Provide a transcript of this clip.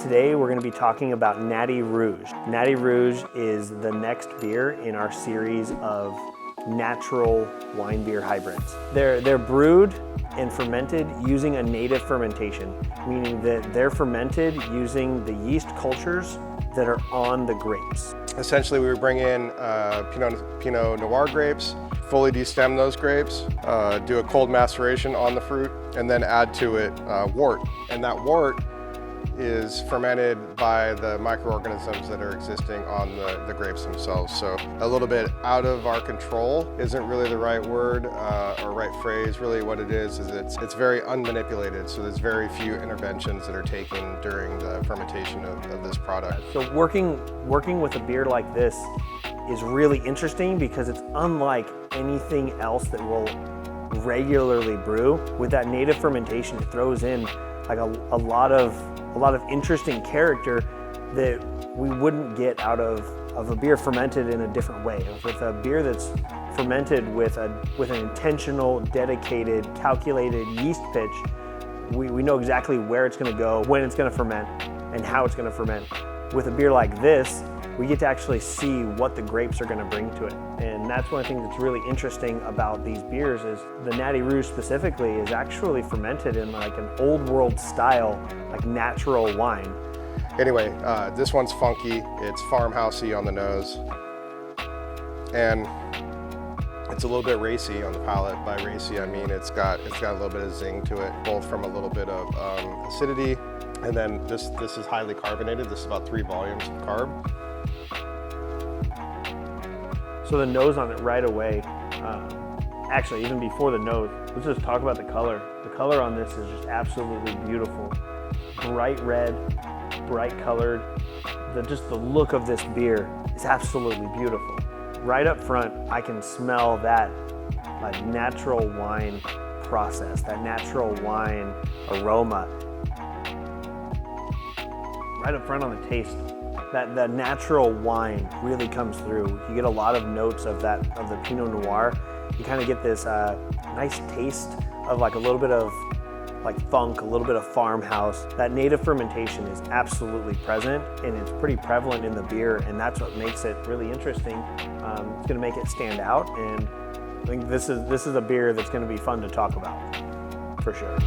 Today we're going to be talking about Natty Rouge. Natty Rouge is the next beer in our series of natural wine beer hybrids. They're brewed and fermented using a native fermentation, meaning that they're fermented using the yeast cultures that are on the grapes. Essentially, we would bring in Pinot Noir grapes, fully destem those grapes, do a cold maceration on the fruit, and then add to it wort. And that wort is fermented by the microorganisms that are existing on the grapes themselves. So a little bit out of our control isn't really the right word or right phrase. Really what it is it's very unmanipulated. So there's very few interventions that are taken during the fermentation of this product. So working with a beer like this is really interesting because it's unlike anything else that we'll regularly brew. With that native fermentation, it throws in like a lot of interesting character that we wouldn't get out of a beer fermented in a different way. With a beer that's fermented with an intentional, dedicated, calculated yeast pitch, we know exactly where it's going to go, when it's going to ferment, and how it's going to ferment. With a beer like this, we get to actually see what the grapes are going to bring to it. And that's one of the things that's really interesting about these beers is the Natty Rouge specifically is actually fermented in like an old world style, like natural wine. Anyway, this one's funky. It's farmhousey on the nose. And it's a little bit racy on the palate. By racy, I mean it's got a little bit of zing to it, both from a little bit of acidity, and then this is highly carbonated. This is about 3 volumes of carb. So the nose on it right away, actually even before the nose, let's just talk about the color. The color on this is just absolutely beautiful. Bright red, bright colored. Just the look of this beer is absolutely beautiful. Right up front, I can smell that like natural wine process, that natural wine aroma. Right up front on the taste, that natural wine really comes through. You get a lot of notes of the Pinot Noir. You kind of get this nice taste of like a little bit of like funk, a little bit of farmhouse. That native fermentation is absolutely present and it's pretty prevalent in the beer, and that's what makes it really interesting. It's going to make it stand out, and I think this is a beer that's going to be fun to talk about for sure.